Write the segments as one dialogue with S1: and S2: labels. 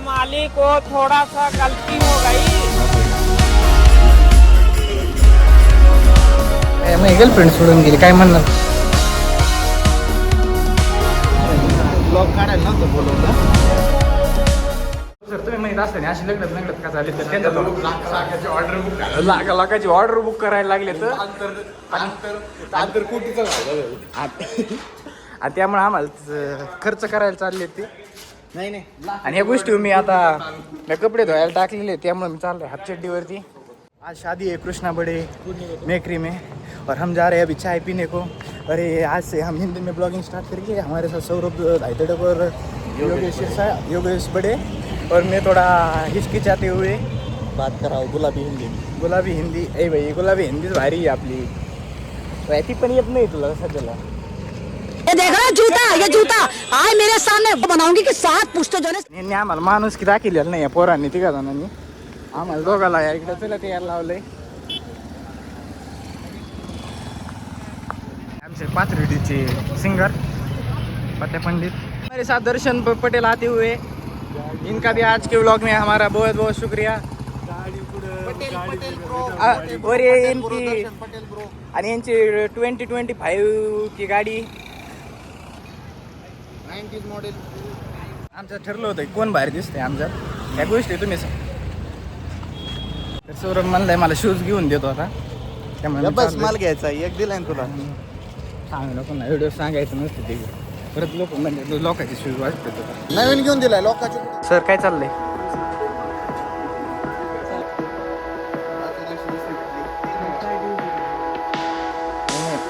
S1: मालिक को थोड़ा सा गलती हो गई।
S2: माझी गर्लफ्रेंड सोडून गेली, काय म्हणणार?
S3: ब्लॉग काढायला नव्हतं बोलवलं.
S2: सर तुम्ही माहीत असताना अशी लग्नात का झाले तर त्यांचा लाखाची ऑर्डर बुक करायला लागले तर
S3: कोटीचं झालं.
S2: त्यामुळे आम्हाला खर्च करायला चालले ते.
S3: नाही
S2: आणि ह्या गोष्टी मी आता कपडे धुवायला टाकलेले, त्यामुळे मी चाललोय हातचड्डीवरती. आज शादी है कृष्णा बड़े बेकरी में और हम जा रहे हैं अभी चाय पीने को. अरे आज से हम हिंदी में ब्लॉगिंग स्टार्ट करेंगे. हमारे साथ सौरभ धाइतड़क और योगेश बड़े और मैं थोड़ा हिचकिचाते हुए
S3: बात करावं गुलाबी हिंदी.
S2: गुलाबी हिंदी. ए भाई गुलाबी हिंदीच भारी आहे आपली. ती पण येत नाही तुला सध्याला.
S4: ये देख रहा जूता, ये जूता आए मेरे सामने बनाऊंगी कि 7 पुष्ट जो
S2: यांनी आम्हाला माणूस की दाखिलेलं नाही या पोरांनी, तिघा जणांनी आम्हाला दोघाला इकडे चला तयार लावलंय. आमचे पाथर्डीचे सिंगर पते पंडित हमारे साथ दर्शन पटेल आते हुए. इनका भी आज के व्लॉग में हमारा बहुत बहुत शुक्रिया. और ये इनकी आणि यांची 2025 की गाडी
S3: 90s मॉडेल.
S2: आमचं ठरलं होतं कोण बाहेर दिसतंय आमच्यात. या गोष्टी तुम्ही तर सौरभ म्हणलंय मला शूज घेऊन देतो आता, त्यामुळे
S3: बस माल घ्यायचा एक दिलाय ना तुला.
S2: सांग नको ना, व्हिडिओ सांगायचं नसतं ते. परत लोक म्हणजे लोकांचे शूज वाटते तुला.
S3: नवीन घेऊन दिलाय लोकांचे.
S2: सर काय चाललंय?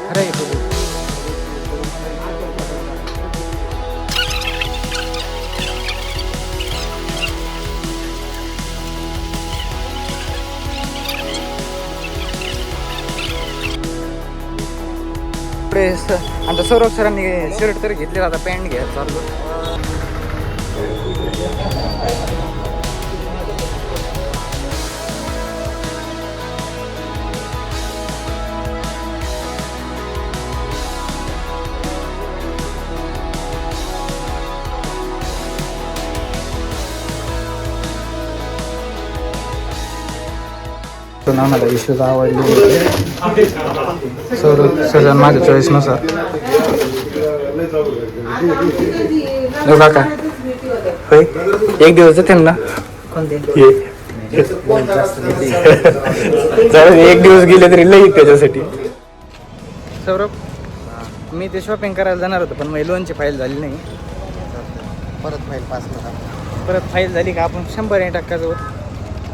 S2: खरं आहे. आता सौरभ सरांनी शर्ट तर घेतलेला, आता पॅन्ट घ्यायला चाललो. आम्हाला इश्यूज आवडले. सर माझ्या चॉईसनुसार काका होय एक दिवस जाते ना. एक दिवस गेले तरी लई त्याच्यासाठी. सौरभ मी ते शॉपिंग करायला जाणार होतो, पण माझी लोनची फाईल झाली नाही.
S3: परत फाईल पास करा.
S2: परत फाईल झाली का आपण 100% जाऊ.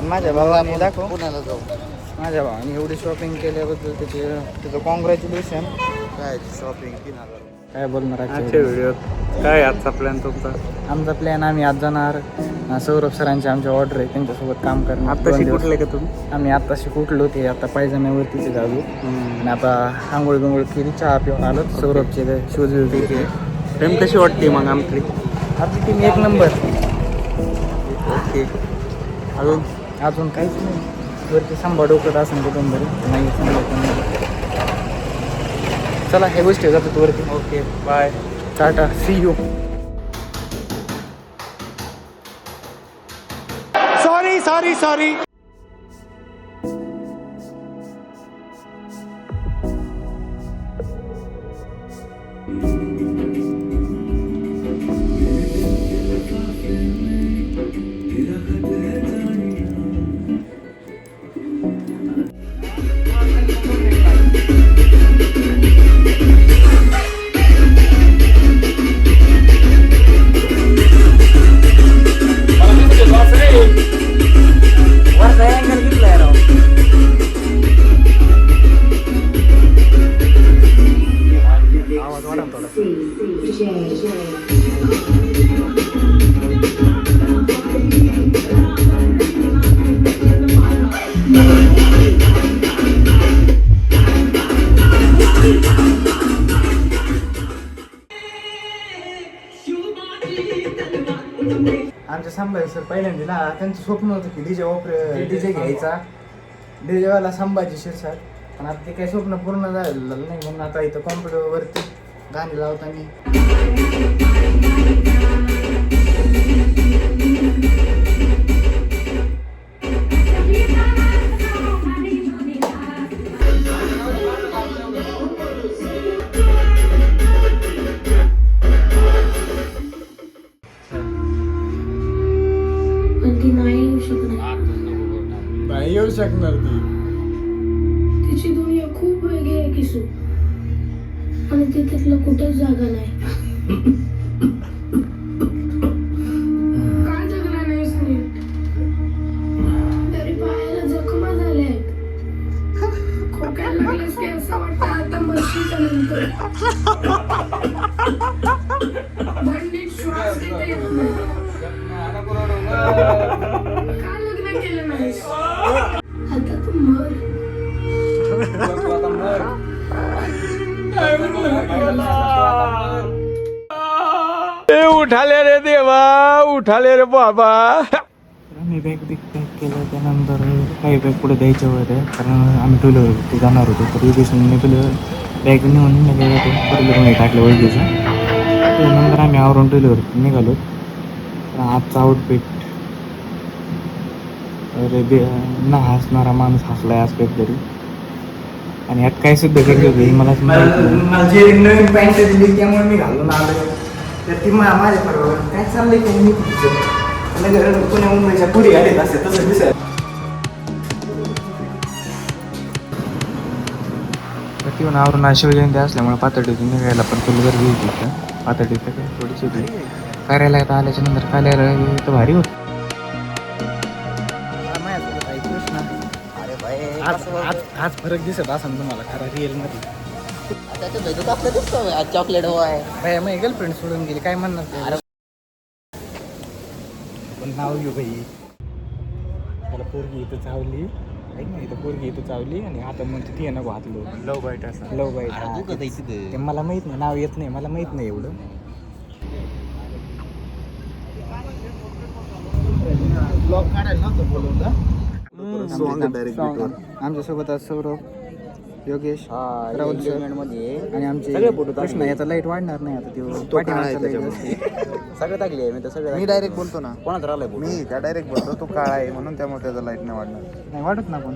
S2: माझ्या भावाने दाखव,
S3: पुण्याला जाऊ.
S2: माझ्या भावाने एवढी शॉपिंग केल्याबद्दल त्याचं कॉंग्रॅच्युलेशन.
S3: काय शॉपिंग 3000.
S2: काय बोलणार
S5: आजच्या व्हिडिओत काय आजचा प्लॅन तुमचा?
S2: आमचा प्लॅन आम्ही आज जाणार सौरभ सरांची आमच्या ऑर्डर आहे, त्यांच्यासोबत काम करणार.
S5: आत्ताशी कुठले का तुम्ही?
S2: आम्ही आत्ताशी कुठलो ते आता पायजम्यावरतीचे जाऊ. आणि आता आंघोळ बिंगोळ केली, चहा पिऊन आलो. सौरभचे शूज विज घेतले.
S5: टीम कशी वाटते मग आमची?
S2: आपली टीम एक नंबर.
S5: ओके.
S2: अजून काहीच नाही. वरती सांभाळ डोकत असं कुटुंबरी नाही सांभाळ. चला ह्या गोष्टी जातात वरती.
S5: Okay bye.
S2: Tata see you.
S5: Sorry.
S2: आमच्या संभाजी सर पहिल्यांदा ना त्यांचं स्वप्न होतं की डीजे घ्यायचा, डीजेवाला संभाजी शिरसाट. पण आता ते काही स्वप्न पूर्ण झालेलं नाही, म्हणून आता इथं कॉम्प्युटरवरती गाणी लावताना
S6: शकणार.
S2: नाही येऊ शकणार ती.
S6: तिची दुनिया खूप वेगळी आहे किशू, आणि ती तिथलं कुठेच जागा नाही. काय जगला नाहीस नीट? तरी पायाला जखमा झाल्या आहेत. खोकायला लागलेस की असं वाटतं आता मरशीच्या नंतर. नीट श्वास घेता येत नाही. का लग्न केलं नाहीस? आता तू मर.
S1: उठाले रे देवा, उठाले रे बाबा.
S2: आम्ही बॅग पॅक केलं. त्यानंतर काही बॅग पुढे द्यायच्या होत्या, कारण आम्ही टू व्हीलरवरती जाणार होतो. तर योगेशने निघालं बॅग नेऊन निघालं होतो परत टाकलं ओळखीचं. त्यानंतर आम्ही आवरून टू व्हीलरवरती निघालो. आजचा आउटफिट ना हसणारा माणूस हसलाय आज काहीतरी, आणि यात काय सुद्धा करत होते मला जे नवीन पॅन्ट दिली त्यामुळे मी घालून आलो. तर ती माझ्या बरोबर काय चाललंय की मी तिचं पुण्या मुंबईच्या पुढे आलेत असे तसं दिसत. ती आवरून आज शिवजयंती असल्यामुळे पातळीतून निघायला पण तुला गर्दी होती. पातळीत काय थोडीशी होती. कार्याला आता आल्याच्या नंतर कार्यालय तर भारी होतं. आज फरक दिसत असं तुम्हाला खरा रिअल मध्ये.
S3: चॉकलेट हवाय.
S2: बाय माझी गर्लफ्रेंड सोडून गेली, काय म्हणणार? पण नाव घेऊ बाई. त्याला पोरगी इथं चावली, ऐक ना, इथं पोरगी इथं चावली आणि आता म्हणते ती नको हातलो. लव बाईट असं लव बाईट. ते मला माहित नाही, नाव येत नाही, मला माहित नाही एवढं. ब्लॉग काढायला नव्हतं बोलवलं. आमच्यासोबत आज सौरभ, योगेश, राहुल सर आणि आमचे कृष्ण. याचा लाईट वाढणार नाही आता,
S3: सगळं टाकली आहे मी तर सगळं. मी डायरेक्ट बोलतो ना. कोणाच राहिलाय? मी त्या डायरेक्ट बोलतो, तो काळा आहे म्हणून, त्यामुळे त्याचा लाईट नाही वाढणार.
S2: नाही वाटत ना, पण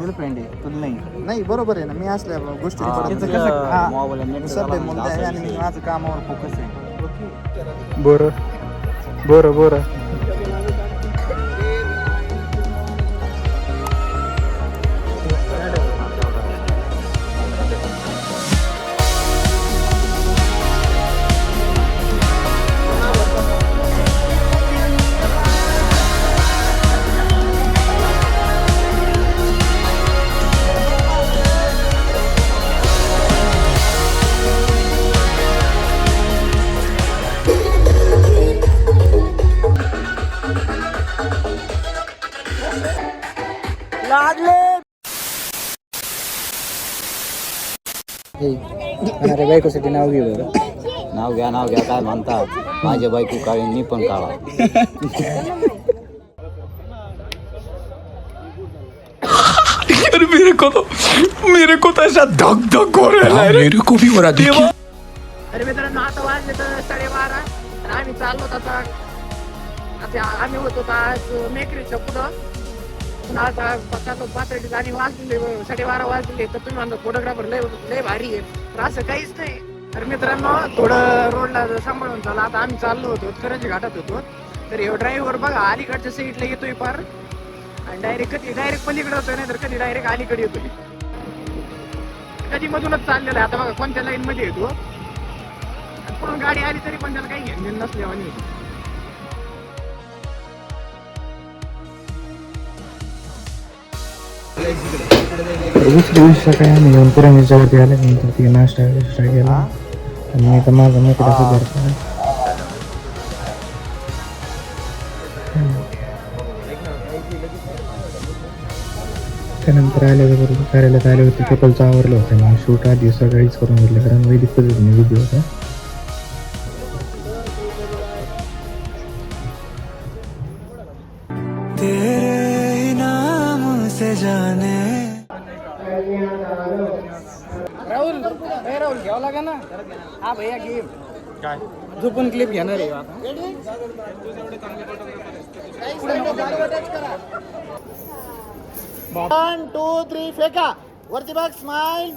S2: गर्लफ्रेंड आहे तुला नाही.
S3: बरोबर आहे ना, मी असल्या गोष्टी सध्या मुद्दा आहे आणि मी माझं कामावर फोकस आहे.
S2: बरं बरं बरं. अरे बायकोसाठी नाव घे बरं.
S3: नाव घ्या काय म्हणतात. माझ्या बायको काळी, मी पण काळा.
S1: मेरे को तो ऐसा धक धक हो रहा है. मेरे को भी हो रहा है.
S7: अरे मित्रांनो, आता वाजले तर 12:30 आणि आम्ही चाललो आता. आम्ही होतो आज मेकरीच्या पुढं. आता पातळीत आणि वाजले 12:30 वाजले. तर तुम्ही म्हणतो फोटोग्राफर लय भारी आहे, तर असं काहीच नाही. तर मित्रांनो, थोडं रोडला सांभाळून चालला. आता आम्ही चाललो होतो करंजी घाटात होतो. तर हे ड्रायव्हर बघा अलीकडच्या साईडला येतोय पार, आणि डायरेक्ट पलीकडे होतोय, नाही तर कधी डायरेक्ट अलीकडे येतोय. कधी मधूनच चाललेला आहे. आता बघा कोणत्या लाईन मध्ये येतो. पुढून गाडी आली तरी पण त्याला काही घेणं नसल्यावानी.
S2: दुसऱ्या दिवशी सकाळी आम्ही येऊन पुराणीच्या वरती आल्यानंतर ती नाश्ता केला आणि मी तर माझं मोकळं असं करतो. त्यानंतर आल्याबरोबर कार्यालयात आले होते, कपलचं आवरलं होतं. मग शूट आधी सकाळीच करून घेतलं, कारण वैदिक पद्धतीने व्हिडिओ होता. तेरे नाम से जाने. राहुल घ्यावं लागा ना. हा भैया गेम काय झोपून क्लिप घेणार आहे आता.
S3: 1 2 3 फेका वरती बघ. स्माइल.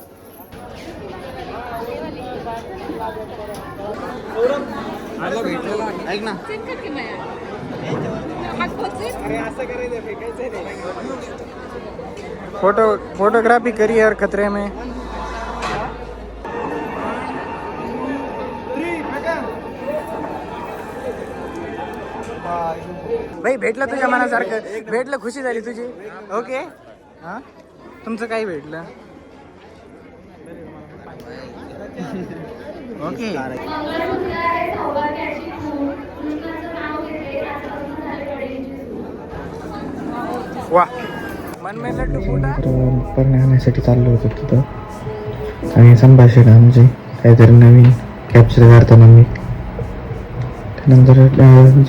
S3: ऐक ना,
S2: फोटोग्राफी करियर खतरे में. भाई भेटलं तुझ्या मनासारखं, भेटलं, खुशी झाली तुझी. ओके. हा तुमचं काय भेटलं? ओके. वा मन लड्डू फुटा.
S8: आणण्यासाठी चाललो होतो तिथं आणि संभाषण आमचे काहीतरी नवीन कॅप्चर करताना मी त्यानंतर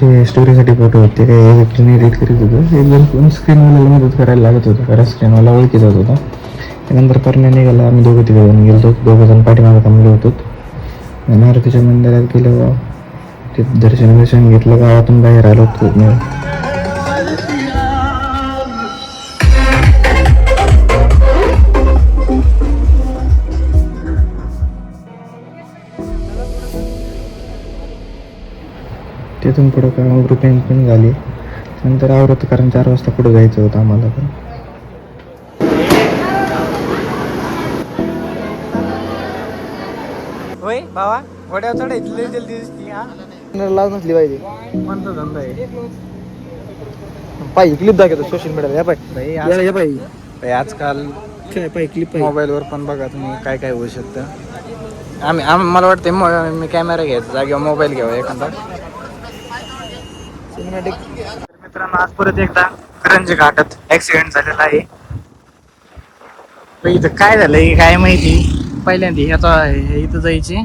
S8: जे स्टोरीसाठी फोटो होते काही एडिट करीत होतो. एकदम स्क्रीनवाल्याला मदत करायला लागत होतं, कारण स्क्रीनवाला ओळखीत होता. त्यानंतर परण्या निघाला, आम्ही दोघं तिघं गेलो. दोघंजण पाठीमागं थांबलो होतो. मारुतीच्या मंदिरात गेलो, ते दर्शन घेतलं, गावातून बाहेर आलो होतो. तिथून पुढं का ग्रुपिंग पण झाली. नंतर आवरत, कारण 4 वाजता पुढं जायचं होतं आम्हाला पण.
S2: होय भावा, घोड्यावर चढायची लय जल्दी दिसती. हा
S3: लाज नसली पाहिजे.
S2: कोणता धंदा आहे?
S3: पाहिजे क्लिप दाखवतो सोशल मीडियाला. या पाहिजे
S2: आजकाल
S3: काय पाहिजे क्लिप
S2: मोबाईलवर पण बघा तुम्ही काय काय होऊ शकतं. मला वाटतं मी कॅमेरा घ्यायचा जागेवर मोबाईल घ्यावा एखादा. मित्रांनो, आज परत एकदा करंजी घाटात ऍक्सिडेंट झालेला आहे. इथं काय झालंय काय माहिती. पहिल्यांदा इथं जायचे,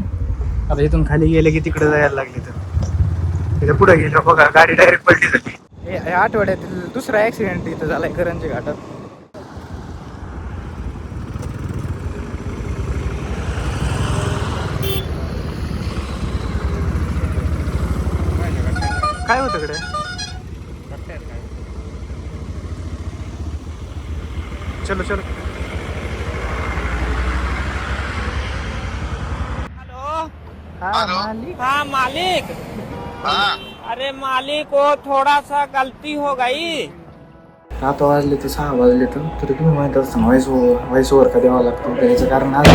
S2: आता इथून खाली गेले की तिकडे जायला लागले. तर इथं पुढे गेलं बघा, गाडी डायरेक्ट पलटी झाली. या आठवड्यातील दुसरा ऍक्सिडेंट इथं झालाय करंजी घाटात. काय होतं कडे? चलो चलो.
S7: हाँ मालिक. अरे मालिक, वो थोड़ा सा गलती हो गई.
S2: आता वाजले तर 6 वाजले तर तुम्ही माहित असताना व्हॉइस ओव्हर का द्यावा लागतो. त्याचं कारण आज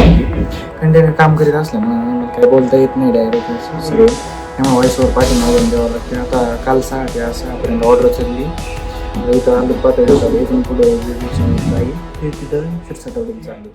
S2: कंटिन्यू काम करीत असल्यामुळे काय बोलता येत नाही डायरेक्ट सगळं. त्यामुळे व्हॉइस ओव्हर पाठीमागून द्यावं लागते. आता काल 6 ते 6पर्यंत ऑर्डर चालली. इथं आलू पातळी झाली. इथून पुढे तिथं शिरसाटवडीत चालली.